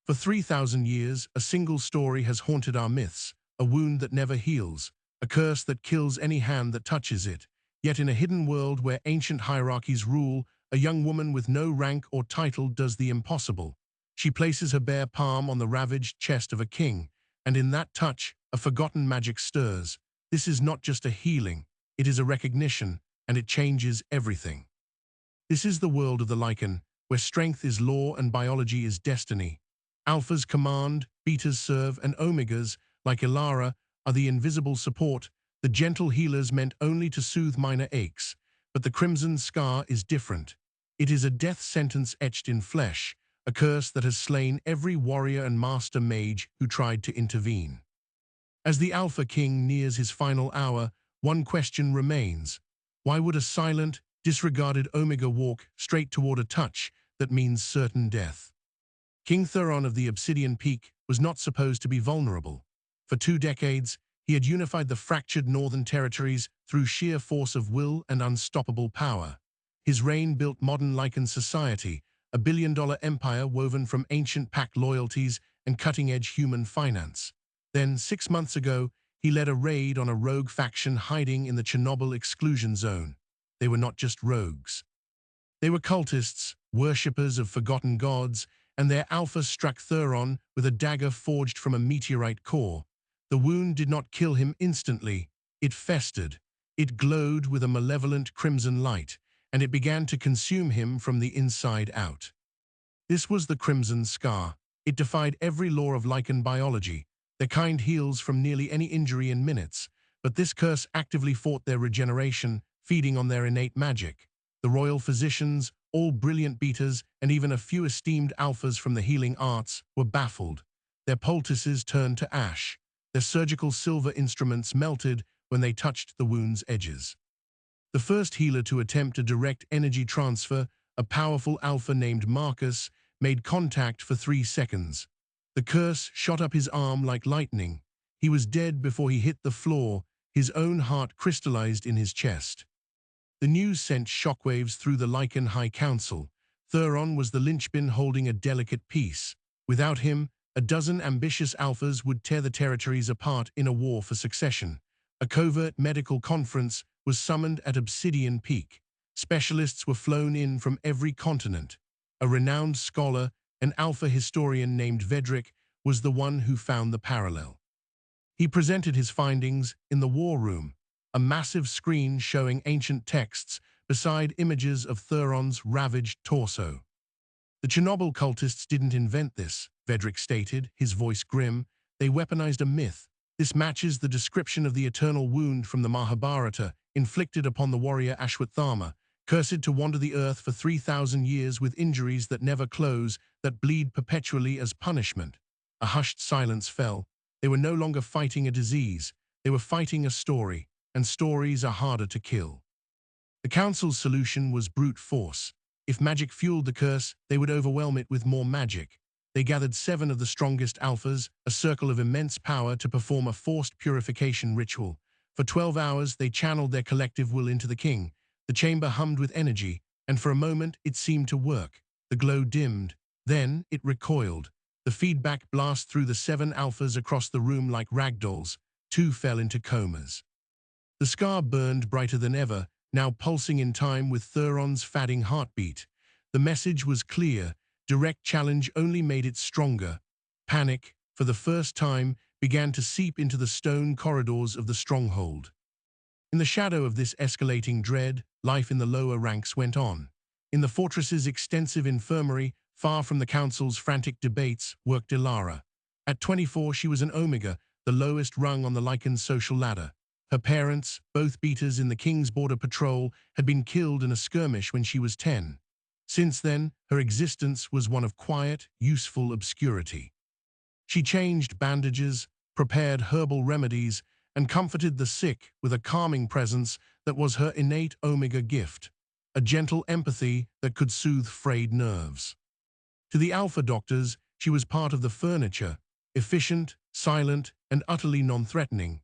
For 3,000 years, a single story has haunted our myths, a wound that never heals, a curse that kills any hand that touches it. Yet in a hidden world where ancient hierarchies rule, a young woman with no rank or title does the impossible. She places her bare palm on the ravaged chest of a king, and in that touch, a forgotten magic stirs. This is not just a healing, it is a recognition, and it changes everything. This is the world of the Lycan, where strength is law and biology is destiny. Alphas command, betas serve, and omegas, like Ilara, are the invisible support, the gentle healers meant only to soothe minor aches. But the Crimson Scar is different. It is a death sentence etched in flesh, a curse that has slain every warrior and master mage who tried to intervene. As the Alpha King nears his final hour, one question remains. Why would a silent, disregarded Omega walk straight toward a touch that means certain death? King Thuron of the Obsidian Peak was not supposed to be vulnerable. For 2 decades, he had unified the fractured northern territories through sheer force of will and unstoppable power. His reign built modern Lycan society, a billion-dollar empire woven from ancient pact loyalties and cutting-edge human finance. Then, 6 months ago, he led a raid on a rogue faction hiding in the Chernobyl exclusion zone. They were not just rogues. They were cultists, worshippers of forgotten gods, and their alpha struck Thuron with a dagger forged from a meteorite core. The wound did not kill him instantly. It festered. It glowed with a malevolent crimson light, and it began to consume him from the inside out. This was the Crimson Scar. It defied every law of Lycan biology. Their kind heals from nearly any injury in minutes, but this curse actively fought their regeneration, feeding on their innate magic. The royal physicians, all brilliant betas, and even a few esteemed alphas from the healing arts were baffled. Their poultices turned to ash. Their surgical silver instruments melted when they touched the wound's edges. The first healer to attempt a direct energy transfer, a powerful alpha named Marcus, made contact for 3 seconds. The curse shot up his arm like lightning. He was dead before he hit the floor, his own heart crystallized in his chest. The news sent shockwaves through the Lycan High Council. Thuron was the linchpin holding a delicate peace. Without him, a dozen ambitious alphas would tear the territories apart in a war for succession. A covert medical conference was summoned at Obsidian Peak. Specialists were flown in from every continent. A renowned scholar, an alpha historian named Vedrick, was the one who found the parallel. He presented his findings in the war room, a massive screen showing ancient texts beside images of Thuron's ravaged torso. The Chernobyl cultists didn't invent this, Vedrick stated, his voice grim. They weaponized a myth. This matches the description of the eternal wound from the Mahabharata, inflicted upon the warrior Ashwatthama, cursed to wander the earth for 3,000 years with injuries that never close, that bleed perpetually as punishment. A hushed silence fell. They were no longer fighting a disease. They were fighting a story, and stories are harder to kill. The Council's solution was brute force. If magic fueled the curse, they would overwhelm it with more magic. They gathered 7 of the strongest alphas, a circle of immense power, to perform a forced purification ritual. For 12 hours, they channeled their collective will into the king. The chamber hummed with energy, and for a moment it seemed to work. The glow dimmed. Then it recoiled. The feedback blast through the 7 alphas across the room like ragdolls. 2 fell into comas. The scar burned brighter than ever, now pulsing in time with Thuron's fading heartbeat. The message was clear. Direct challenge only made it stronger. Panic, for the first time, began to seep into the stone corridors of the stronghold. In the shadow of this escalating dread, life in the lower ranks went on. In the fortress's extensive infirmary, far from the council's frantic debates, worked Ilara. At 24, she was an Omega, the lowest rung on the Lycan social ladder. Her parents, both beaters in the King's Border Patrol, had been killed in a skirmish when she was 10. Since then, her existence was one of quiet, useful obscurity. She changed bandages, prepared herbal remedies, and comforted the sick with a calming presence that was her innate Omega gift, a gentle empathy that could soothe frayed nerves. To the Alpha doctors, she was part of the furniture, efficient, silent, and utterly non-threatening.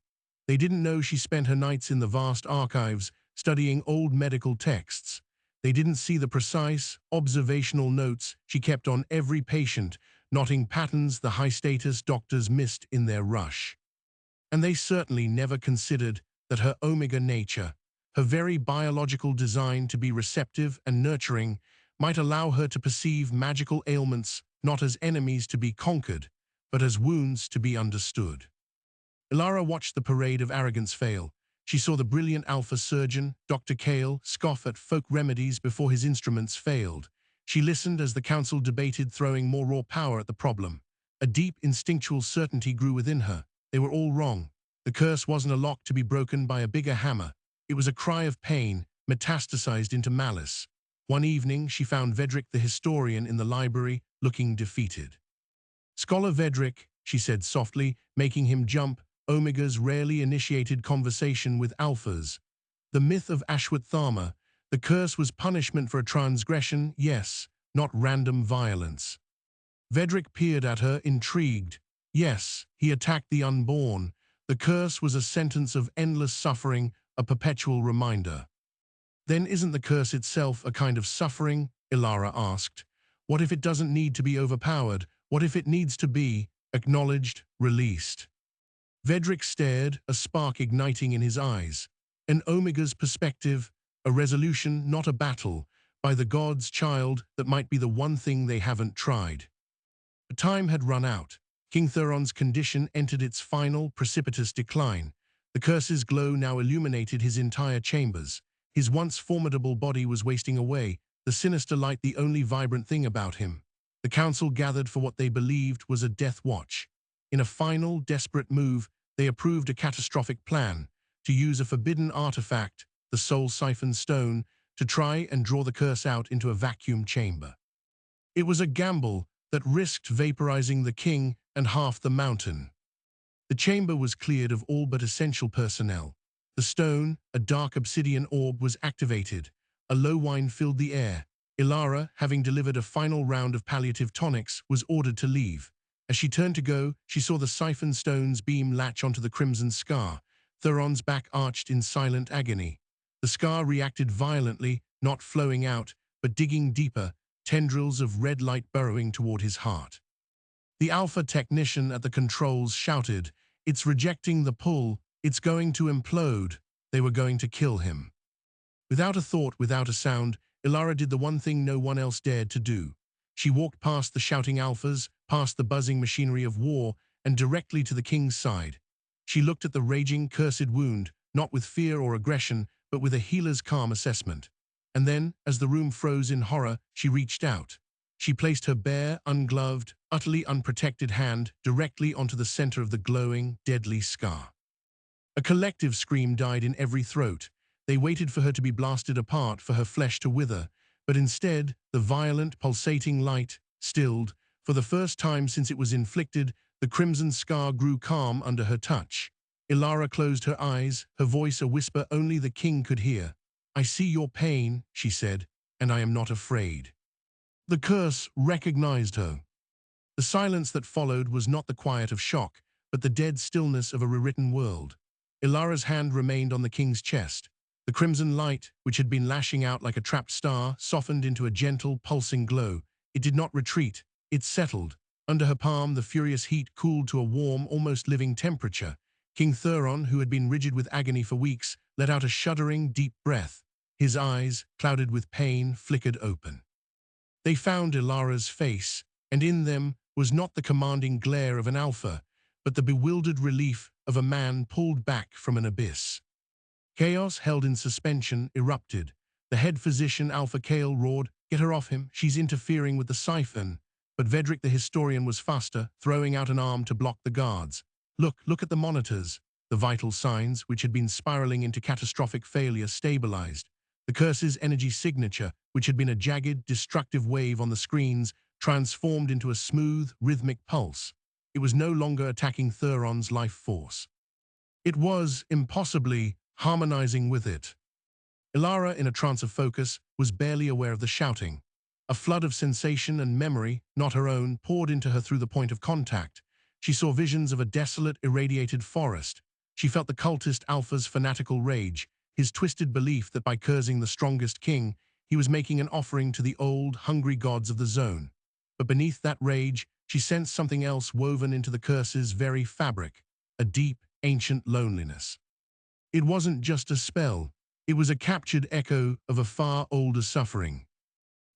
They didn't know she spent her nights in the vast archives, studying old medical texts. They didn't see the precise, observational notes she kept on every patient, knotting patterns the high-status doctors missed in their rush. And they certainly never considered that her omega nature, her very biological design to be receptive and nurturing, might allow her to perceive magical ailments not as enemies to be conquered, but as wounds to be understood. Ilara watched the parade of arrogance fail. She saw the brilliant alpha surgeon, Dr. Kale, scoff at folk remedies before his instruments failed. She listened as the council debated throwing more raw power at the problem. A deep, instinctual certainty grew within her. They were all wrong. The curse wasn't a lock to be broken by a bigger hammer. It was a cry of pain, metastasized into malice. One evening, she found Vedrick the historian in the library, looking defeated. "Scholar Vedrick," she said softly, making him jump, Omega's rarely initiated conversation with alphas. The myth of Ashwatthama, the curse was punishment for a transgression, yes, not random violence. Vedrick peered at her, intrigued. Yes, he attacked the unborn. The curse was a sentence of endless suffering, a perpetual reminder. Then isn't the curse itself a kind of suffering? Ilara asked. What if it doesn't need to be overpowered? What if it needs to be acknowledged, released? Vedrick stared, a spark igniting in his eyes. An Omega's perspective, a resolution, not a battle, by the gods, child, that might be the one thing they haven't tried. But time had run out. King Thuron's condition entered its final, precipitous decline. The curse's glow now illuminated his entire chambers. His once formidable body was wasting away, the sinister light the only vibrant thing about him. The council gathered for what they believed was a death watch. In a final, desperate move, they approved a catastrophic plan to use a forbidden artifact, the Soul Siphon Stone, to try and draw the curse out into a vacuum chamber. It was a gamble that risked vaporizing the king and half the mountain. The chamber was cleared of all but essential personnel. The stone, a dark obsidian orb, was activated. A low whine filled the air. Ilara, having delivered a final round of palliative tonics, was ordered to leave. As she turned to go, she saw the siphon stone's beam latch onto the crimson scar. Thuron's back arched in silent agony. The scar reacted violently, not flowing out, but digging deeper, tendrils of red light burrowing toward his heart. The alpha technician at the controls shouted, "It's rejecting the pull, it's going to implode." They were going to kill him. Without a thought, without a sound, Ilara did the one thing no one else dared to do. She walked past the shouting alphas, past the buzzing machinery of war, and directly to the king's side. She looked at the raging, cursed wound, not with fear or aggression, but with a healer's calm assessment. And then, as the room froze in horror, she reached out. She placed her bare, ungloved, utterly unprotected hand directly onto the center of the glowing, deadly scar. A collective scream died in every throat. They waited for her to be blasted apart, for her flesh to wither, but instead, the violent, pulsating light stilled. For the first time since it was inflicted, the crimson scar grew calm under her touch. Ilara closed her eyes, her voice a whisper only the king could hear. "I see your pain," she said, "and I am not afraid." The curse recognized her. The silence that followed was not the quiet of shock, but the dead stillness of a rewritten world. Ilara's hand remained on the king's chest. The crimson light, which had been lashing out like a trapped star, softened into a gentle, pulsing glow. It did not retreat, it settled. Under her palm, the furious heat cooled to a warm, almost living temperature. King Thuron, who had been rigid with agony for weeks, let out a shuddering, deep breath. His eyes, clouded with pain, flickered open. They found Ilara's face, and in them was not the commanding glare of an alpha, but the bewildered relief of a man pulled back from an abyss. Chaos held in suspension erupted. The head physician, Alpha Kale, roared, "Get her off him, she's interfering with the siphon." But Vedrick the historian was faster, throwing out an arm to block the guards. Look at the monitors." The vital signs, which had been spiraling into catastrophic failure, stabilized. The curse's energy signature, which had been a jagged, destructive wave on the screens, transformed into a smooth, rhythmic pulse. It was no longer attacking Thuron's life force. It was, impossibly, harmonizing with it. Ilara, in a trance of focus, was barely aware of the shouting. A flood of sensation and memory, not her own, poured into her through the point of contact. She saw visions of a desolate, irradiated forest. She felt the cultist Alpha's fanatical rage, his twisted belief that by cursing the strongest king, he was making an offering to the old, hungry gods of the zone. But beneath that rage, she sensed something else woven into the curse's very fabric, a deep, ancient loneliness. It wasn't just a spell, it was a captured echo of a far older suffering.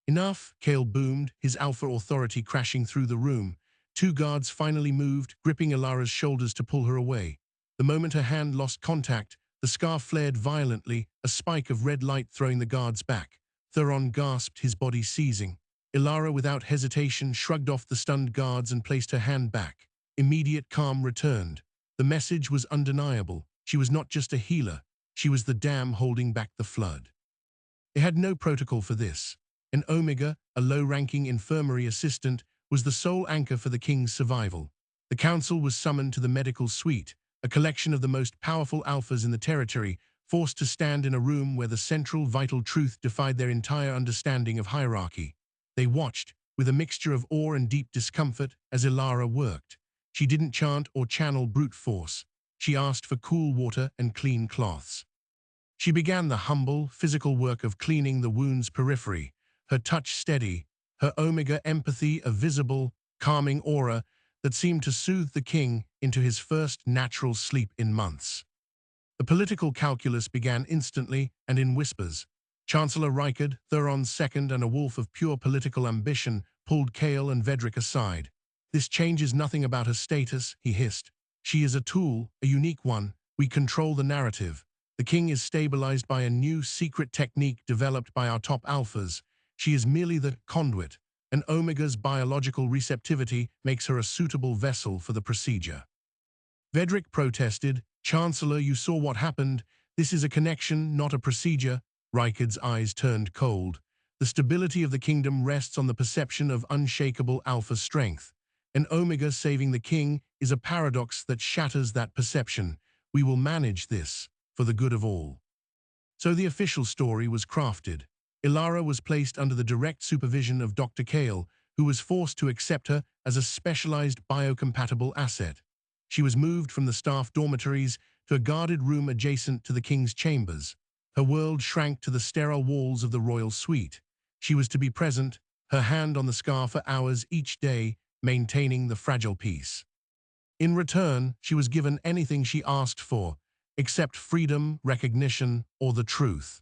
Enough, Kale boomed, his alpha authority crashing through the room. Two guards finally moved, gripping Ilara's shoulders to pull her away. The moment her hand lost contact, the scar flared violently, a spike of red light throwing the guards back. Thuron gasped, his body seizing. Ilara, without hesitation, shrugged off the stunned guards and placed her hand back. Immediate calm returned. The message was undeniable. She was not just a healer, she was the dam holding back the flood. They had no protocol for this. And Omega, a low-ranking infirmary assistant, was the sole anchor for the king's survival. The council was summoned to the medical suite, a collection of the most powerful alphas in the territory, forced to stand in a room where the central vital truth defied their entire understanding of hierarchy. They watched, with a mixture of awe and deep discomfort, as Ilara worked. She didn't chant or channel brute force. She asked for cool water and clean cloths. She began the humble, physical work of cleaning the wound's periphery, her touch steady, her Omega empathy a visible, calming aura that seemed to soothe the king into his first natural sleep in months. The political calculus began instantly and in whispers. Chancellor Rykard, Thuron's second and a wolf of pure political ambition, pulled Kale and Vedrick aside. "This changes nothing about her status," he hissed. "She is a tool, a unique one. We control the narrative. The king is stabilized by a new secret technique developed by our top alphas. She is merely the conduit, and Omega's biological receptivity makes her a suitable vessel for the procedure." Vedrick protested. "Chancellor, you saw what happened. This is a connection, not a procedure." Rykard's eyes turned cold. "The stability of the kingdom rests on the perception of unshakable alpha strength. And Omega saving the king is a paradox that shatters that perception. We will manage this, for the good of all." So the official story was crafted. Ilara was placed under the direct supervision of Dr. Kale, who was forced to accept her as a specialized biocompatible asset. She was moved from the staff dormitories to a guarded room adjacent to the king's chambers. Her world shrank to the sterile walls of the royal suite. She was to be present, her hand on the scar for hours each day, maintaining the fragile peace. In return, she was given anything she asked for, except freedom, recognition, or the truth.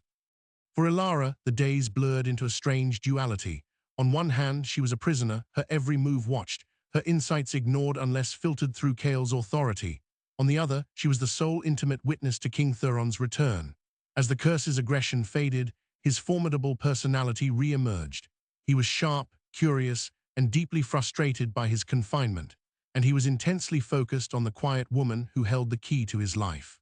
For Ilara, the days blurred into a strange duality. On one hand, she was a prisoner, her every move watched, her insights ignored unless filtered through Kale's authority. On the other, she was the sole intimate witness to King Thuron's return. As the curse's aggression faded, his formidable personality re-emerged. He was sharp, curious, and deeply frustrated by his confinement, and he was intensely focused on the quiet woman who held the key to his life.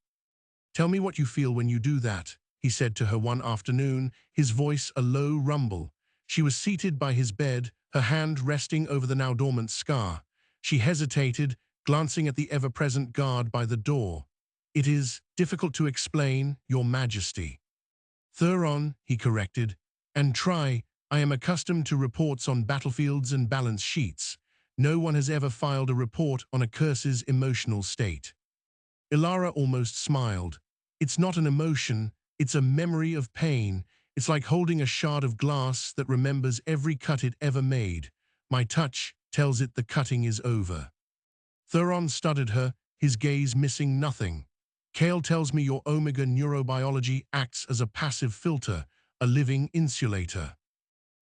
"Tell me what you feel when you do that," he said to her one afternoon, his voice a low rumble. She was seated by his bed, her hand resting over the now dormant scar. She hesitated, glancing at the ever-present guard by the door. "It is difficult to explain, Your Majesty." "Thuron," he corrected, "and try. I am accustomed to reports on battlefields and balance sheets. No one has ever filed a report on a curse's emotional state." Ilara almost smiled. "It's not an emotion, it's a memory of pain. It's like holding a shard of glass that remembers every cut it ever made. My touch tells it the cutting is over." Thuron studied her, his gaze missing nothing. "Kale tells me your Omega neurobiology acts as a passive filter, a living insulator."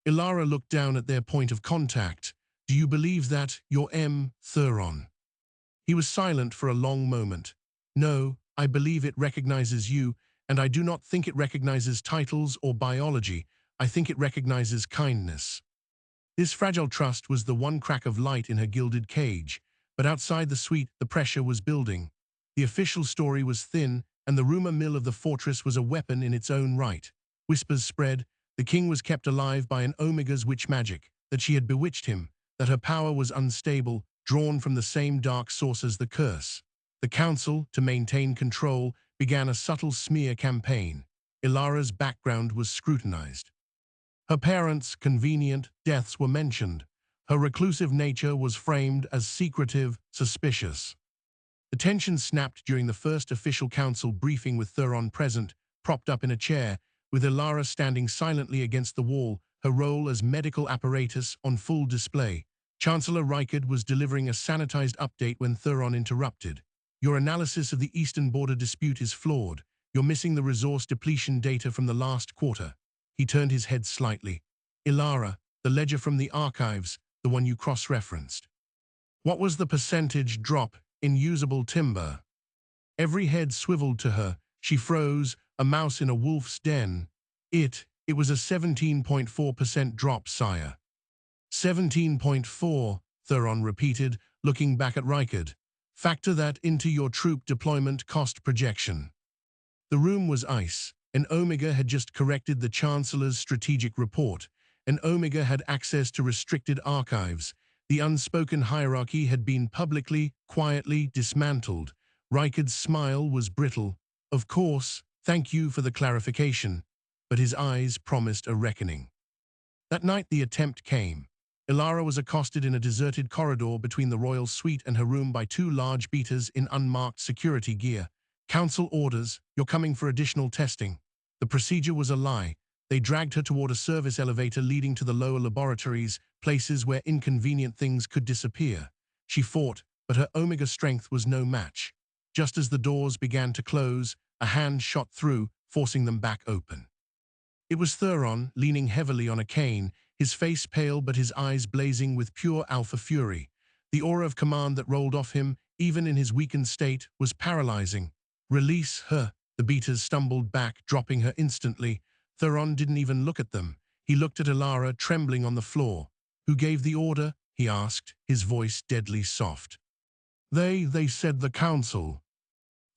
Ilara looked down at their point of contact. "Do you believe that, Your Thuron?" He was silent for a long moment. "No, I believe it recognizes you, and I do not think it recognizes titles or biology. I think it recognizes kindness." This fragile trust was the one crack of light in her gilded cage, but outside the suite the pressure was building. The official story was thin, and the rumor mill of the fortress was a weapon in its own right. Whispers spread. The king was kept alive by an Omega's witch magic, that she had bewitched him, that her power was unstable, drawn from the same dark source as the curse. The council, to maintain control, began a subtle smear campaign. Ilara's background was scrutinized. Her parents' convenient deaths were mentioned. Her reclusive nature was framed as secretive, suspicious. The tension snapped during the first official council briefing with Thuron present, propped up in a chair, with Ilara standing silently against the wall, her role as medical apparatus on full display. Chancellor Rykard was delivering a sanitized update when Thuron interrupted. Your analysis of the eastern border dispute is flawed. You're missing the resource depletion data from the last quarter. He turned his head slightly. Ilara, the ledger from the archives, the one you cross-referenced. What was the percentage drop in usable timber? Every head swiveled to her. She froze, a mouse in a wolf's den. It was a 17.4% drop, sire. 17.4, Thuron repeated, looking back at Rykard. Factor that into your troop deployment cost projection. The room was ice. An Omega had just corrected the Chancellor's strategic report. An Omega had access to restricted archives. The unspoken hierarchy had been publicly, quietly dismantled. Rykard's smile was brittle. Of course, thank you for the clarification. But his eyes promised a reckoning. That night the attempt came. Ilara was accosted in a deserted corridor between the royal suite and her room by two large beaters in unmarked security gear. Council orders, you're coming for additional testing. The procedure was a lie. They dragged her toward a service elevator leading to the lower laboratories, places where inconvenient things could disappear. She fought, but her Omega strength was no match. Just as the doors began to close, a hand shot through, forcing them back open. It was Thuron, leaning heavily on a cane, his face pale but his eyes blazing with pure alpha fury. The aura of command that rolled off him, even in his weakened state, was paralyzing. Release her. The beaters stumbled back, dropping her instantly. Thuron didn't even look at them. He looked at Ilara, trembling on the floor. Who gave the order? He asked, his voice deadly soft. They said the council.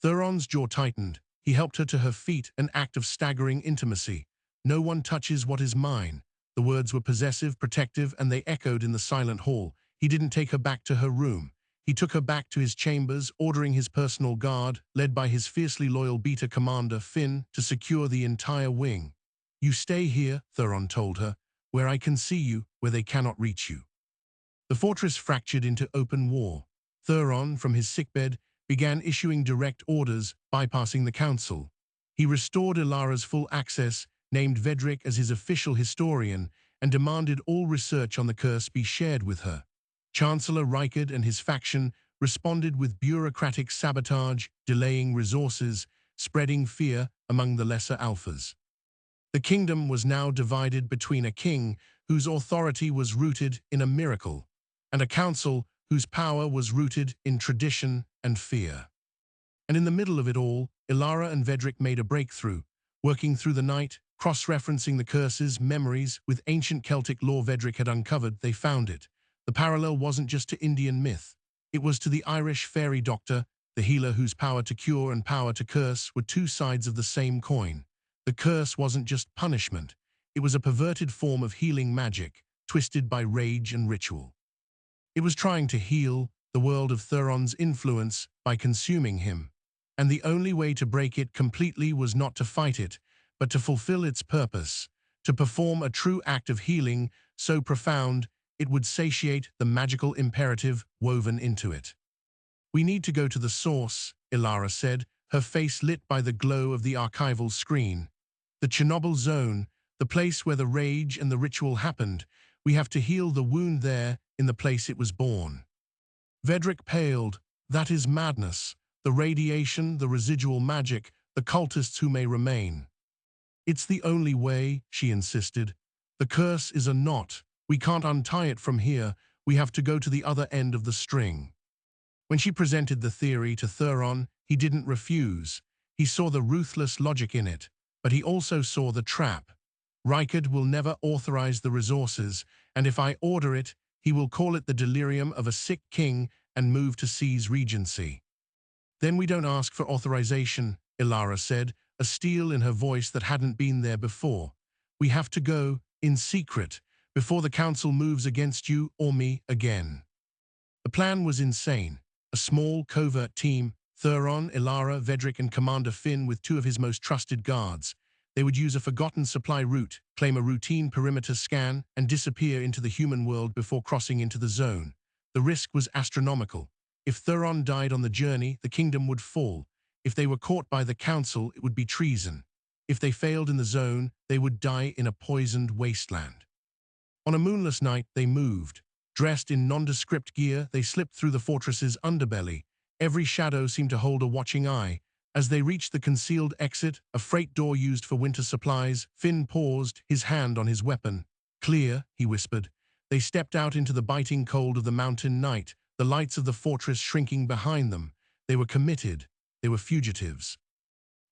Thuron's jaw tightened. He helped her to her feet, an act of staggering intimacy. No one touches what is mine. The words were possessive, protective, and they echoed in the silent hall. He didn't take her back to her room. He took her back to his chambers, ordering his personal guard, led by his fiercely loyal beta commander, Finn, to secure the entire wing. You stay here, Thuron told her, where I can see you, where they cannot reach you. The fortress fractured into open war. Thuron, from his sickbed, began issuing direct orders, bypassing the council. He restored Ilara's full access, named Vedrik as his official historian, and demanded all research on the curse be shared with her. Chancellor Rykard and his faction responded with bureaucratic sabotage, delaying resources, spreading fear among the lesser alphas. The kingdom was now divided between a king whose authority was rooted in a miracle, and a council whose power was rooted in tradition and fear. And in the middle of it all, Ilara and Vedrik made a breakthrough, working through the night, cross-referencing the curses, memories, with ancient Celtic lore Vedrik had uncovered. They found it. The parallel wasn't just to Indian myth. It was to the Irish fairy doctor, the healer whose power to cure and power to curse were two sides of the same coin. The curse wasn't just punishment. It was a perverted form of healing magic, twisted by rage and ritual. It was trying to heal the world of Thuron's influence by consuming him. And the only way to break it completely was not to fight it, but to fulfill its purpose, to perform a true act of healing so profound it would satiate the magical imperative woven into it. We need to go to the source, Ilara said, her face lit by the glow of the archival screen. The Chernobyl zone, the place where the rage and the ritual happened. We have to heal the wound there, in the place it was born. Vedrik paled. That is madness. The radiation, the residual magic, the cultists who may remain. It's the only way, she insisted. The curse is a knot. We can't untie it from here. We have to go to the other end of the string. When she presented the theory to Thuron, he didn't refuse. He saw the ruthless logic in it, but he also saw the trap. Rykard will never authorize the resources, and if I order it, he will call it the delirium of a sick king and move to seize regency. Then we don't ask for authorization, Ilara said, a steel in her voice that hadn't been there before. We have to go, in secret, before the council moves against you or me again. The plan was insane. A small, covert team, Thuron, Ilara, Vedrik, and Commander Finn with two of his most trusted guards. They would use a forgotten supply route, claim a routine perimeter scan, and disappear into the human world before crossing into the zone. The risk was astronomical. If Thuron died on the journey, the kingdom would fall. If they were caught by the council, it would be treason. If they failed in the zone, they would die in a poisoned wasteland. On a moonless night, they moved. Dressed in nondescript gear, they slipped through the fortress's underbelly. Every shadow seemed to hold a watching eye. As they reached the concealed exit, a freight door used for winter supplies, Finn paused, his hand on his weapon. "Clear," he whispered. They stepped out into the biting cold of the mountain night, the lights of the fortress shrinking behind them. They were committed. They were fugitives.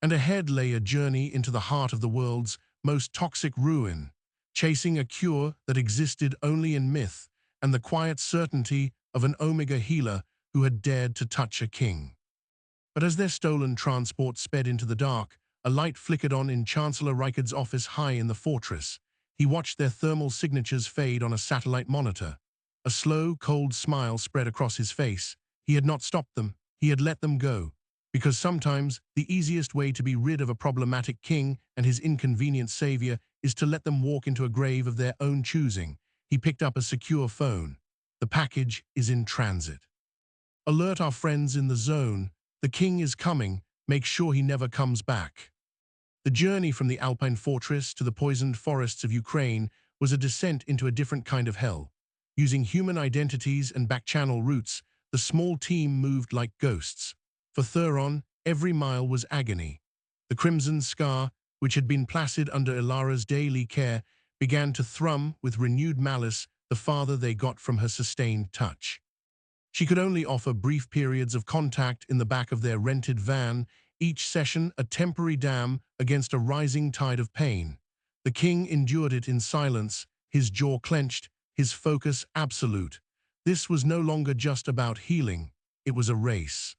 And ahead lay a journey into the heart of the world's most toxic ruin, chasing a cure that existed only in myth and the quiet certainty of an Omega healer who had dared to touch a king. But as their stolen transport sped into the dark, a light flickered on in Chancellor Rykard's office high in the fortress. He watched their thermal signatures fade on a satellite monitor. A slow, cold smile spread across his face. He had not stopped them. He had let them go. Because sometimes the easiest way to be rid of a problematic king and his inconvenient savior is to let them walk into a grave of their own choosing. He picked up a secure phone. "The package is in transit. Alert our friends in the zone. The king is coming. Make sure he never comes back." The journey from the Alpine fortress to the poisoned forests of Ukraine was a descent into a different kind of hell. Using human identities and back-channel routes, the small team moved like ghosts. For Thuron, every mile was agony. The crimson scar, which had been placid under Ilara's daily care, began to thrum with renewed malice the farther they got from her sustained touch. She could only offer brief periods of contact in the back of their rented van, each session a temporary dam against a rising tide of pain. The king endured it in silence, his jaw clenched, his focus absolute. This was no longer just about healing, it was a race.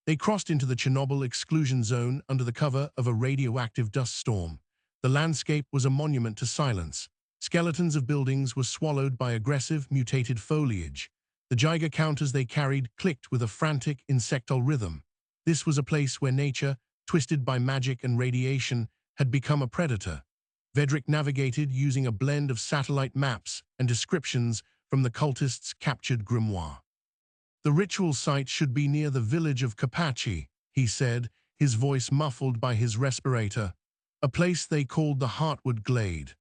They crossed into the Chernobyl exclusion zone under the cover of a radioactive dust storm. The landscape was a monument to silence. Skeletons of buildings were swallowed by aggressive, mutated foliage. The Geiger counters they carried clicked with a frantic, insectal rhythm. This was a place where nature, twisted by magic and radiation, had become a predator. Vedrik navigated using a blend of satellite maps and descriptions from the cultists' captured grimoire. "The ritual site should be near the village of Kapachi," he said, his voice muffled by his respirator. "A place they called the Heartwood Glade."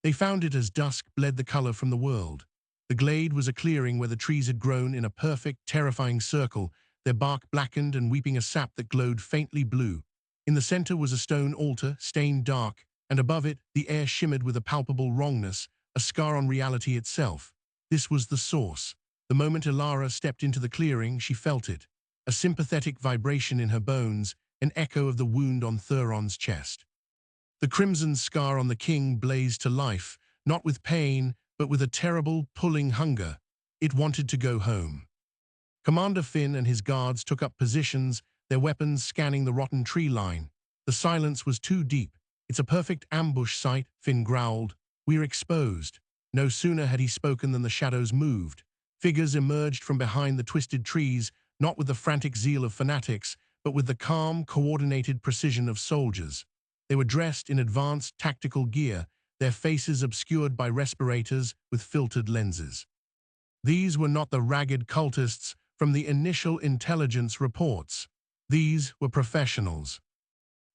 They found it as dusk bled the color from the world. The glade was a clearing where the trees had grown in a perfect, terrifying circle, their bark blackened and weeping a sap that glowed faintly blue. In the center was a stone altar, stained dark, and above it, the air shimmered with a palpable wrongness, a scar on reality itself. This was the source. The moment Ilara stepped into the clearing, she felt it. A sympathetic vibration in her bones, an echo of the wound on Thuron's chest. The crimson scar on the king blazed to life, not with pain, but with a terrible, pulling hunger. It wanted to go home. Commander Finn and his guards took up positions, their weapons scanning the rotten tree line. The silence was too deep. "It's a perfect ambush site," Finn growled. "We're exposed." No sooner had he spoken than the shadows moved. Figures emerged from behind the twisted trees, not with the frantic zeal of fanatics, but with the calm, coordinated precision of soldiers. They were dressed in advanced tactical gear, their faces obscured by respirators with filtered lenses. These were not the ragged cultists from the initial intelligence reports. These were professionals.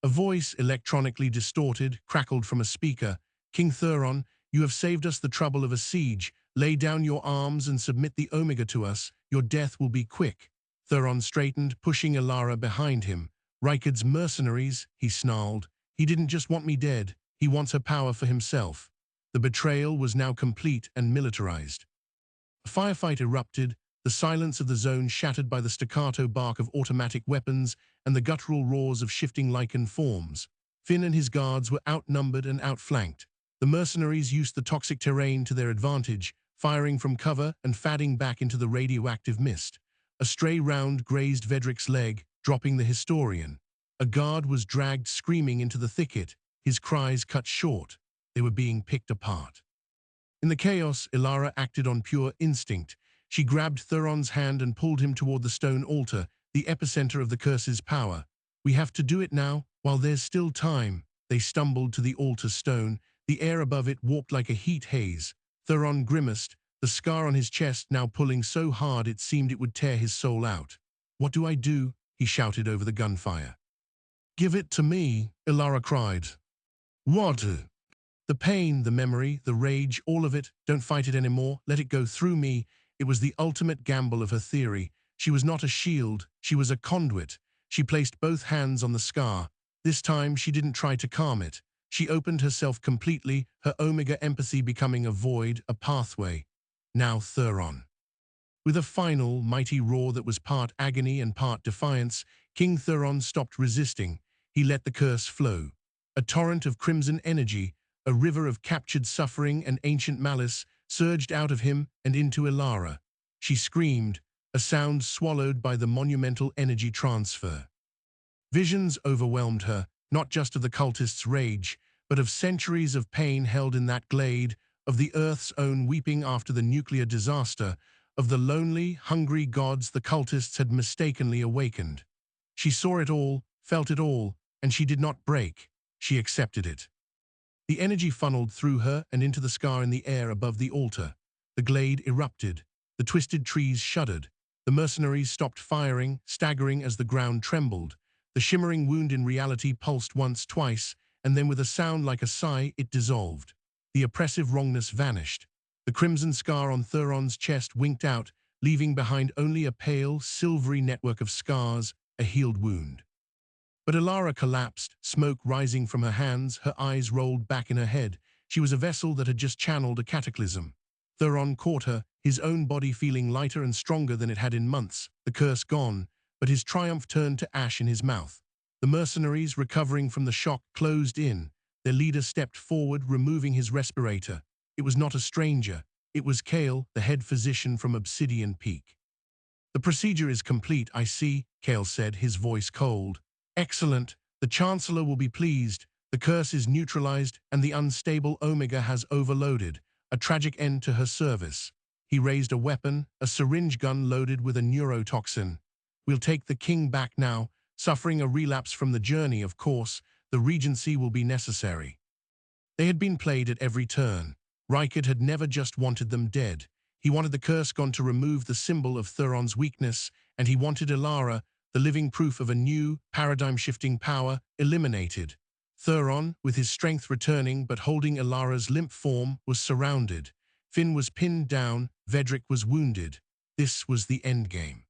A voice, electronically distorted, crackled from a speaker. "King Thuron, you have saved us the trouble of a siege. Lay down your arms and submit the Omega to us. Your death will be quick." Thuron straightened, pushing Ilara behind him. "Rykard's mercenaries," he snarled. "He didn't just want me dead. He wants her power for himself." The betrayal was now complete and militarized. A firefight erupted, the silence of the zone shattered by the staccato bark of automatic weapons and the guttural roars of shifting lichen forms. Finn and his guards were outnumbered and outflanked. The mercenaries used the toxic terrain to their advantage, firing from cover and fadding back into the radioactive mist. A stray round grazed Vedrik's leg, dropping the historian. A guard was dragged screaming into the thicket, his cries cut short. They were being picked apart. In the chaos, Ilara acted on pure instinct. She grabbed Thuron's hand and pulled him toward the stone altar, the epicenter of the curse's power. "We have to do it now, while there's still time." They stumbled to the altar stone. The air above it walked like a heat haze. Thuron grimaced, the scar on his chest now pulling so hard it seemed it would tear his soul out. "What do I do?" he shouted over the gunfire. "Give it to me," Ilara cried. "What?" The pain, the memory, the rage, all of it, don't fight it anymore, let it go through me. It was the ultimate gamble of her theory. She was not a shield, she was a conduit. She placed both hands on the scar. This time she didn't try to calm it. She opened herself completely, her Omega empathy becoming a void, a pathway. Now Thuron. With a final, mighty roar that was part agony and part defiance, King Thuron stopped resisting. He let the curse flow. A torrent of crimson energy, a river of captured suffering and ancient malice, surged out of him and into Elara. She screamed, a sound swallowed by the monumental energy transfer. Visions overwhelmed her, not just of the cultists' rage, but of centuries of pain held in that glade, of the Earth's own weeping after the nuclear disaster, of the lonely, hungry gods the cultists had mistakenly awakened. She saw it all, felt it all, and she did not break. She accepted it. The energy funneled through her and into the scar in the air above the altar. The glade erupted. The twisted trees shuddered. The mercenaries stopped firing, staggering as the ground trembled. The shimmering wound in reality pulsed once, twice, and then with a sound like a sigh, it dissolved. The oppressive wrongness vanished. The crimson scar on Thuron's chest winked out, leaving behind only a pale, silvery network of scars, a healed wound. But Elara collapsed, smoke rising from her hands, her eyes rolled back in her head. She was a vessel that had just channeled a cataclysm. Thuron caught her, his own body feeling lighter and stronger than it had in months, the curse gone, but his triumph turned to ash in his mouth. The mercenaries, recovering from the shock, closed in. Their leader stepped forward, removing his respirator. It was not a stranger. It was Kale, the head physician from Obsidian Peak. "The procedure is complete, I see," Kale said, his voice cold. "Excellent. The Chancellor will be pleased. The curse is neutralized and the unstable Omega has overloaded. A tragic end to her service." He raised a weapon, a syringe gun loaded with a neurotoxin. "We'll take the king back now. Suffering a relapse from the journey, of course. The Regency will be necessary." They had been played at every turn. Rykard had never just wanted them dead. He wanted the curse gone to remove the symbol of Thuron's weakness, and he wanted Elara, the living proof of a new, paradigm-shifting power, eliminated. Thuron, with his strength returning but holding Elara's limp form, was surrounded. Finn was pinned down, Vedrik was wounded. This was the endgame.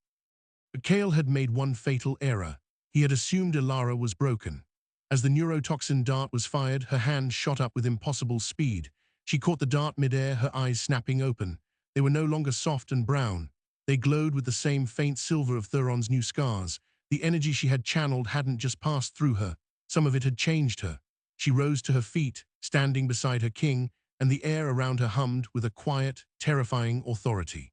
But Kale had made one fatal error. He had assumed Elara was broken. As the neurotoxin dart was fired, her hand shot up with impossible speed. She caught the dart midair, her eyes snapping open. They were no longer soft and brown. They glowed with the same faint silver of Thuron's new scars. The energy she had channeled hadn't just passed through her. Some of it had changed her. She rose to her feet, standing beside her king, and the air around her hummed with a quiet, terrifying authority.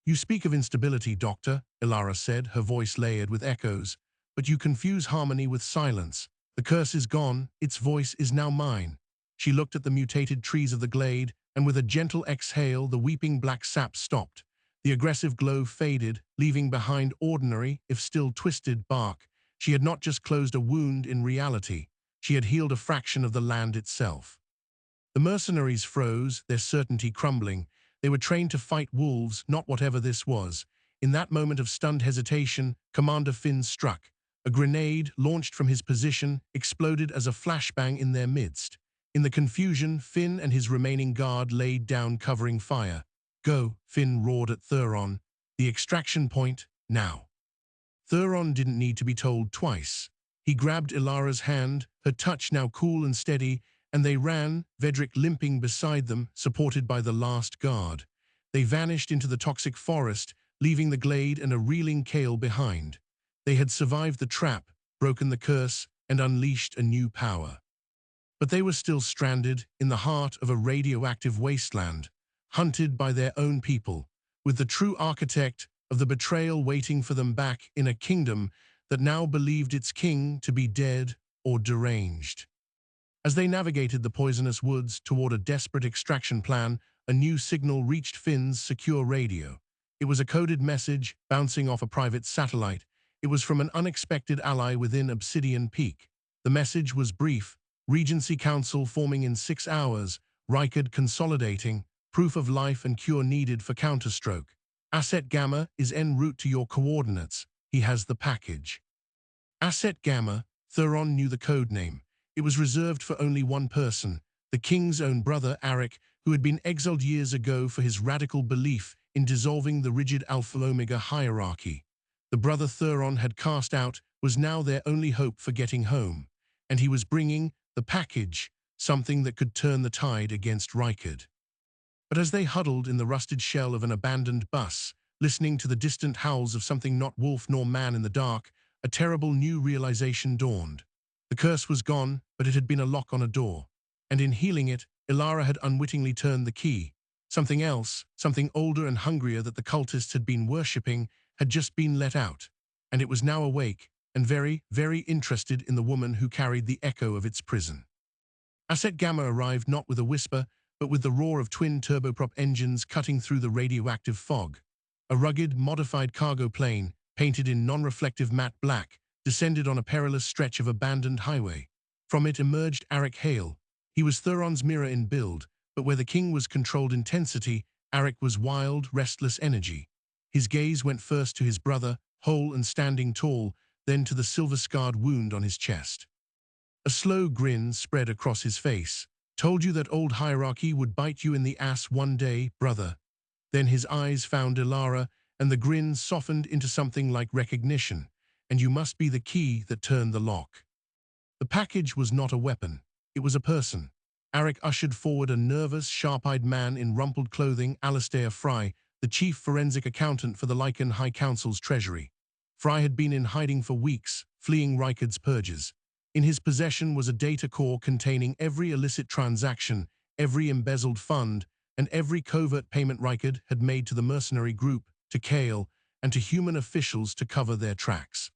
"You speak of instability, Doctor," Elara said, her voice layered with echoes. "But you confuse harmony with silence. The curse is gone, its voice is now mine." She looked at the mutated trees of the glade, and with a gentle exhale, the weeping black sap stopped. The aggressive glow faded, leaving behind ordinary, if still twisted, bark. She had not just closed a wound in reality. She had healed a fraction of the land itself. The mercenaries froze, their certainty crumbling. They were trained to fight wolves, not whatever this was. In that moment of stunned hesitation, Commander Finn struck. A grenade, launched from his position, exploded as a flashbang in their midst. In the confusion, Finn and his remaining guard laid down covering fire. "Go," Finn roared at Thuron. "The extraction point, now." Thuron didn't need to be told twice. He grabbed Elara's hand, her touch now cool and steady, and they ran, Vedrik limping beside them, supported by the last guard. They vanished into the toxic forest, leaving the glade and a reeling Kale behind. They had survived the trap, broken the curse, and unleashed a new power. But they were still stranded in the heart of a radioactive wasteland, hunted by their own people, with the true architect of the betrayal waiting for them back in a kingdom that now believed its king to be dead or deranged. As they navigated the poisonous woods toward a desperate extraction plan, a new signal reached Finn's secure radio. It was a coded message bouncing off a private satellite. It was from an unexpected ally within Obsidian Peak. The message was brief: Regency Council forming in 6 hours, Rykard consolidating, proof of life and cure needed for Counterstroke. Asset Gamma is en route to your coordinates. He has the package. Asset Gamma, Thuron knew the code name. It was reserved for only one person, The king's own brother, Arik, who had been exiled years ago for his radical belief in dissolving the rigid Alpha-Omega hierarchy. The brother Thuron had cast out was now their only hope for getting home, and he was bringing the package, something that could turn the tide against Rykard. But as they huddled in the rusted shell of an abandoned bus, listening to the distant howls of something not wolf nor man in the dark, a terrible new realization dawned. The curse was gone, but it had been a lock on a door, and in healing it, Ilara had unwittingly turned the key. Something else, something older and hungrier that the cultists had been worshipping, had just been let out, and it was now awake and very, very interested in the woman who carried the echo of its prison. Aset Gamma arrived not with a whisper, but with the roar of twin turboprop engines cutting through the radioactive fog. A rugged, modified cargo plane, painted in non-reflective matte black, descended on a perilous stretch of abandoned highway. From it emerged Arik Hale. He was Thuron's mirror in build, but where the king was controlled intensity, Arik was wild, restless energy. His gaze went first to his brother, whole and standing tall, then to the silver-scarred wound on his chest. A slow grin spread across his face. Told you that old hierarchy would bite you in the ass one day, brother. Then his eyes found Ilara, and the grin softened into something like recognition. And you must be the key that turned the lock. The package was not a weapon. It was a person. Arik ushered forward a nervous, sharp-eyed man in rumpled clothing, Alistair Fry, the chief forensic accountant for the Lycan High Council's treasury. Fry had been in hiding for weeks, fleeing Rykard's purges. In his possession was a data core containing every illicit transaction, every embezzled fund, and every covert payment Rykard had made to the mercenary group, to Kale, and to human officials to cover their tracks.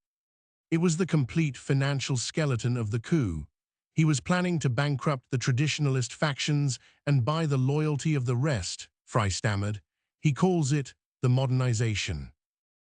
It was the complete financial skeleton of the coup. He was planning to bankrupt the traditionalist factions and buy the loyalty of the rest, Fry stammered. He calls it the modernization.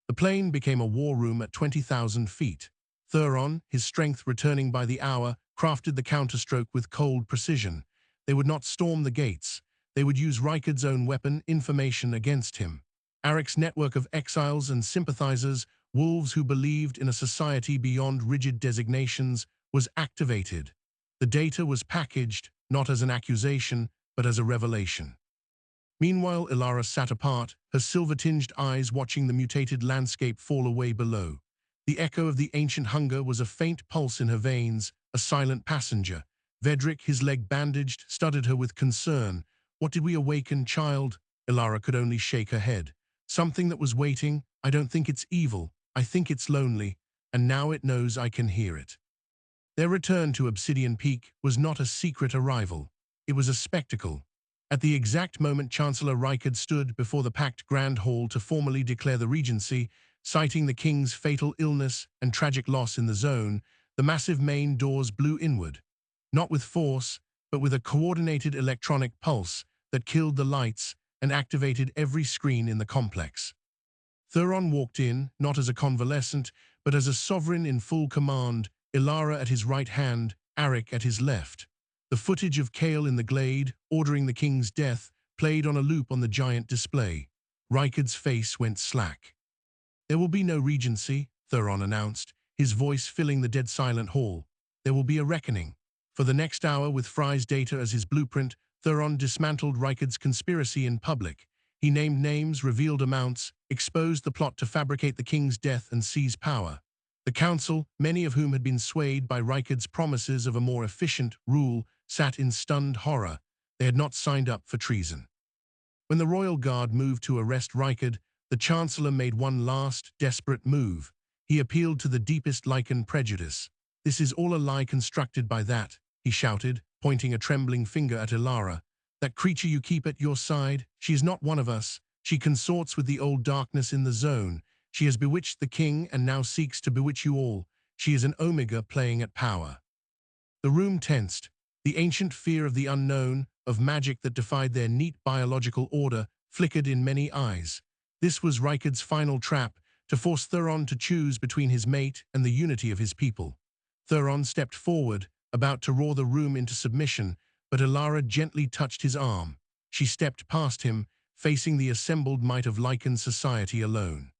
The plane became a war room at 20,000 feet. Thuron, his strength returning by the hour, crafted the counterstroke with cold precision. They would not storm the gates. They would use Rykard's own weapon, information, against him. Arik's network of exiles and sympathizers, wolves who believed in a society beyond rigid designations, was activated. The data was packaged, not as an accusation, but as a revelation. Meanwhile, Ilara sat apart, her silver-tinged eyes watching the mutated landscape fall away below. The echo of the ancient hunger was a faint pulse in her veins, a silent passenger. Vedrick, his leg bandaged, studied her with concern. What did we awaken, child? Ilara could only shake her head. Something that was waiting. I don't think it's evil. I think it's lonely. And now it knows I can hear it. Their return to Obsidian Peak was not a secret arrival. It was a spectacle. At the exact moment Chancellor Rykard stood before the packed Grand Hall to formally declare the Regency, citing the king's fatal illness and tragic loss in the zone, the massive main doors blew inward. Not with force, but with a coordinated electronic pulse that killed the lights and activated every screen in the complex. Thuron walked in, not as a convalescent, but as a sovereign in full command, Ilara at his right hand, Arik at his left. The footage of Kale in the glade, ordering the king's death, played on a loop on the giant display. Rykard's face went slack. There will be no regency, Thuron announced, his voice filling the dead-silent hall. There will be a reckoning. For the next hour, with Fry's data as his blueprint, Thuron dismantled Rykard's conspiracy in public. He named names, revealed amounts, exposed the plot to fabricate the king's death and seize power. The council, many of whom had been swayed by Rykard's promises of a more efficient rule, sat in stunned horror. They had not signed up for treason. When the royal guard moved to arrest Rykard, the Chancellor made one last, desperate move. He appealed to the deepest Lycan prejudice. "This is all a lie constructed by that," he shouted, pointing a trembling finger at Ilara. "That creature you keep at your side, she is not one of us. She consorts with the old darkness in the zone. She has bewitched the king and now seeks to bewitch you all. She is an Omega playing at power." The room tensed. The ancient fear of the unknown, of magic that defied their neat biological order, flickered in many eyes. This was Rykard's final trap, to force Thuron to choose between his mate and the unity of his people. Thuron stepped forward, about to roar the room into submission, but Ilara gently touched his arm. She stepped past him, facing the assembled might of Lycan society alone.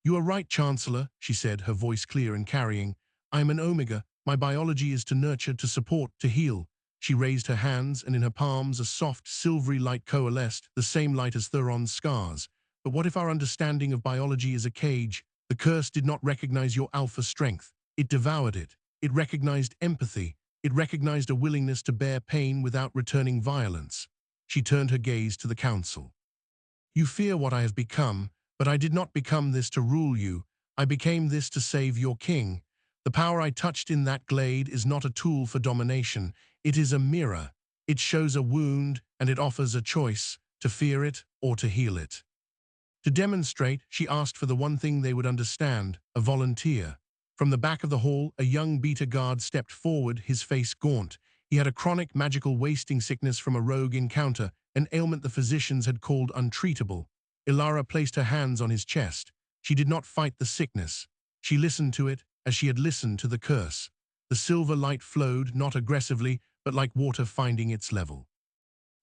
"You are right, Chancellor," she said, her voice clear and carrying. "I am an Omega. My biology is to nurture, to support, to heal." She raised her hands, and in her palms a soft, silvery light coalesced, the same light as Theron's scars. But what if our understanding of biology is a cage? The curse did not recognize your alpha strength. It devoured it. It recognized empathy. It recognized a willingness to bear pain without returning violence. She turned her gaze to the council. You fear what I have become, but I did not become this to rule you. I became this to save your king. The power I touched in that glade is not a tool for domination. It is a mirror. It shows a wound, and it offers a choice, to fear it or to heal it. To demonstrate, she asked for the one thing they would understand, a volunteer. From the back of the hall, a young beta guard stepped forward, his face gaunt. He had a chronic magical wasting sickness from a rogue encounter, an ailment the physicians had called untreatable. Ilara placed her hands on his chest. She did not fight the sickness. She listened to it as she had listened to the curse. The silver light flowed, not aggressively, but like water finding its level.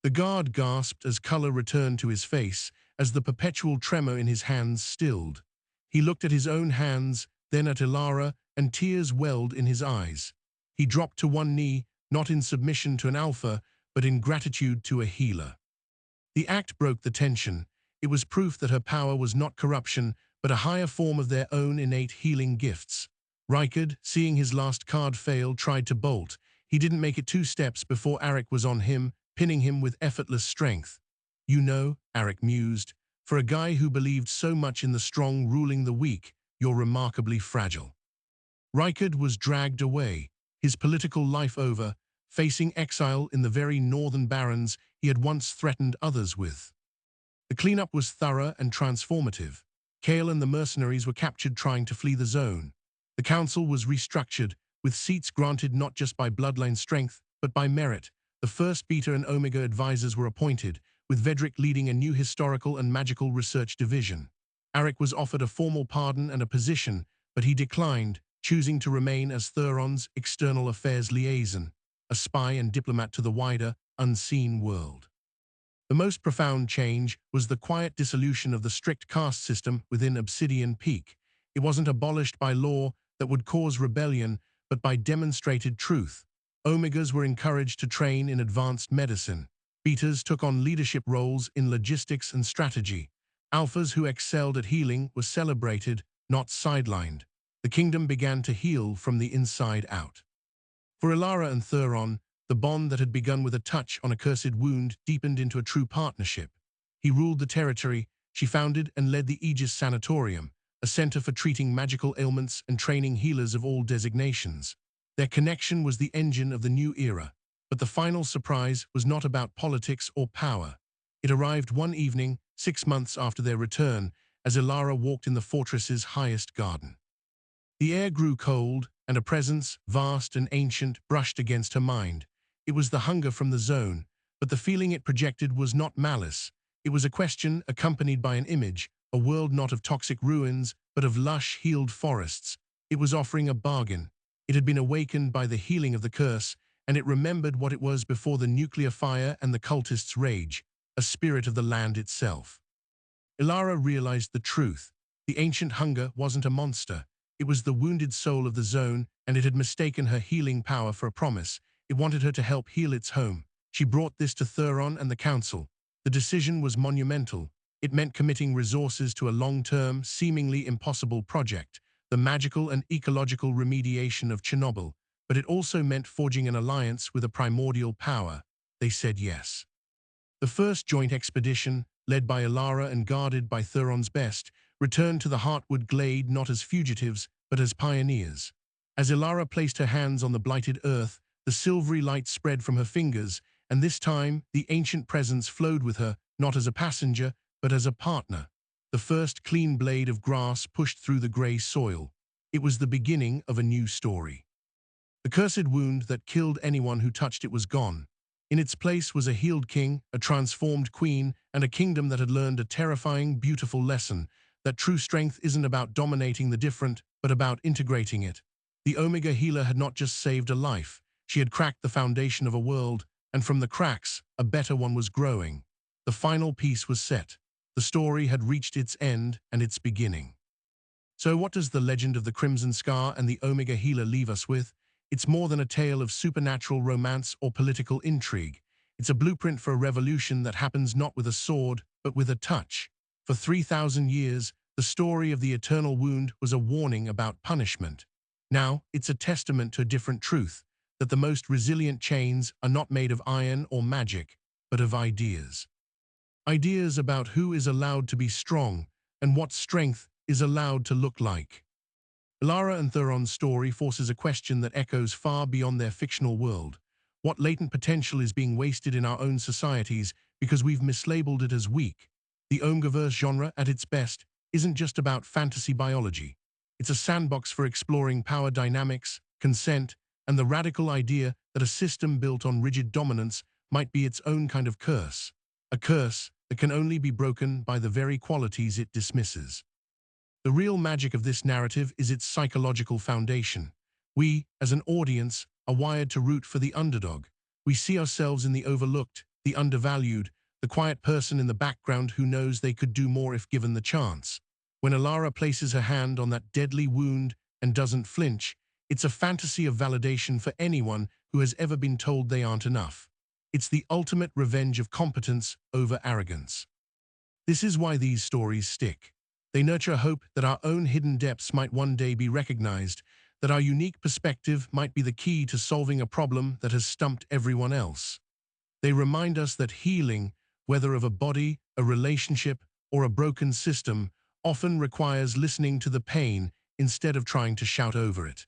The guard gasped as color returned to his face, as the perpetual tremor in his hands stilled. He looked at his own hands, then at Ilara, and tears welled in his eyes. He dropped to one knee, not in submission to an alpha, but in gratitude to a healer. The act broke the tension. It was proof that her power was not corruption, but a higher form of their own innate healing gifts. Rykard, seeing his last card fail, tried to bolt. He didn't make it 2 steps before Arik was on him, pinning him with effortless strength. You know, Arik mused, for a guy who believed so much in the strong ruling the weak, you're remarkably fragile. Rykard was dragged away, his political life over, facing exile in the very northern barrens he had once threatened others with. The cleanup was thorough and transformative. Kale and the mercenaries were captured trying to flee the zone. The council was restructured, with seats granted not just by bloodline strength, but by merit. The first Beta and Omega advisors were appointed, with Vedrick leading a new historical and magical research division. Arik was offered a formal pardon and a position, but he declined, choosing to remain as Theron's external affairs liaison, a spy and diplomat to the wider, unseen world. The most profound change was the quiet dissolution of the strict caste system within Obsidian Peak. It wasn't abolished by law that would cause rebellion, but by demonstrated truth. Omegas were encouraged to train in advanced medicine. Betas took on leadership roles in logistics and strategy. Alphas who excelled at healing were celebrated, not sidelined. The kingdom began to heal from the inside out. For Ilara and Theron, the bond that had begun with a touch on a cursed wound deepened into a true partnership. He ruled the territory. She founded and led the Aegis Sanatorium, a center for treating magical ailments and training healers of all designations. Their connection was the engine of the new era. But the final surprise was not about politics or power. It arrived one evening, 6 months after their return, as Ilara walked in the fortress's highest garden. The air grew cold, and a presence, vast and ancient, brushed against her mind. It was the hunger from the zone, but the feeling it projected was not malice. It was a question accompanied by an image, a world not of toxic ruins, but of lush, healed forests. It was offering a bargain. It had been awakened by the healing of the curse, and it remembered what it was before the nuclear fire and the cultists' rage, a spirit of the land itself. Ilara realized the truth. The ancient hunger wasn't a monster. It was the wounded soul of the zone, and it had mistaken her healing power for a promise. It wanted her to help heal its home. She brought this to Theron and the council. The decision was monumental. It meant committing resources to a long-term, seemingly impossible project, the magical and ecological remediation of Chernobyl. But it also meant forging an alliance with a primordial power. They said yes. The first joint expedition, led by Ilara and guarded by Theron's best, returned to the Heartwood Glade not as fugitives, but as pioneers. As Ilara placed her hands on the blighted earth, the silvery light spread from her fingers, and this time the ancient presence flowed with her, not as a passenger, but as a partner. The first clean blade of grass pushed through the gray soil. It was the beginning of a new story. The cursed wound that killed anyone who touched it was gone. In its place was a healed king, a transformed queen, and a kingdom that had learned a terrifying, beautiful lesson, that true strength isn't about dominating the different, but about integrating it. The Omega healer had not just saved a life, she had cracked the foundation of a world, and from the cracks, a better one was growing. The final piece was set. The story had reached its end and its beginning. So what does the legend of the Crimson Scar and the Omega healer leave us with? It's more than a tale of supernatural romance or political intrigue. It's a blueprint for a revolution that happens not with a sword, but with a touch. For 3,000 years, the story of the eternal wound was a warning about punishment. Now, it's a testament to a different truth, that the most resilient chains are not made of iron or magic, but of ideas. Ideas about who is allowed to be strong and what strength is allowed to look like. Elara and Thuron's story forces a question that echoes far beyond their fictional world. What latent potential is being wasted in our own societies because we've mislabeled it as weak? The Omniverse genre, at its best, isn't just about fantasy biology. It's a sandbox for exploring power dynamics, consent, and the radical idea that a system built on rigid dominance might be its own kind of curse. A curse that can only be broken by the very qualities it dismisses. The real magic of this narrative is its psychological foundation. We, as an audience, are wired to root for the underdog. We see ourselves in the overlooked, the undervalued, the quiet person in the background who knows they could do more if given the chance. When Elara places her hand on that deadly wound and doesn't flinch, it's a fantasy of validation for anyone who has ever been told they aren't enough. It's the ultimate revenge of competence over arrogance. This is why these stories stick. They nurture hope that our own hidden depths might one day be recognized, that our unique perspective might be the key to solving a problem that has stumped everyone else. They remind us that healing, whether of a body, a relationship, or a broken system, often requires listening to the pain instead of trying to shout over it.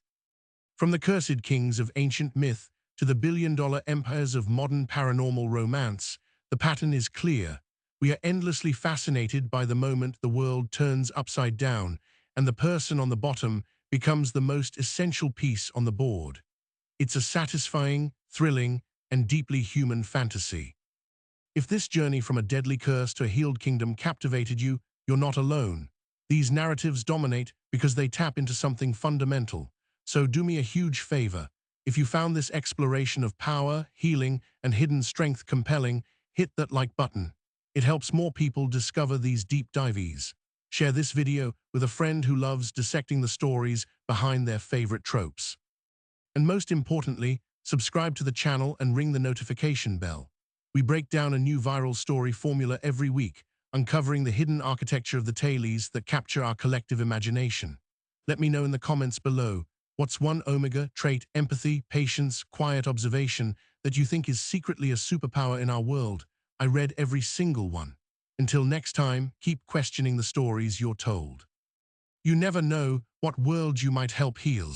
From the cursed kings of ancient myth to the billion-dollar empires of modern paranormal romance, the pattern is clear. We are endlessly fascinated by the moment the world turns upside down and the person on the bottom becomes the most essential piece on the board. It's a satisfying, thrilling, and deeply human fantasy. If this journey from a deadly curse to a healed kingdom captivated you, you're not alone. These narratives dominate because they tap into something fundamental. So do me a huge favor. If you found this exploration of power, healing, and hidden strength compelling, hit that like button. It helps more people discover these deep dives. Share this video with a friend who loves dissecting the stories behind their favorite tropes. And most importantly, subscribe to the channel and ring the notification bell. We break down a new viral story formula every week, uncovering the hidden architecture of the tales that capture our collective imagination. Let me know in the comments below, what's one Omega trait, empathy, patience, quiet observation that you think is secretly a superpower in our world? I read every single one. Until next time, keep questioning the stories you're told. You never know what world you might help heal.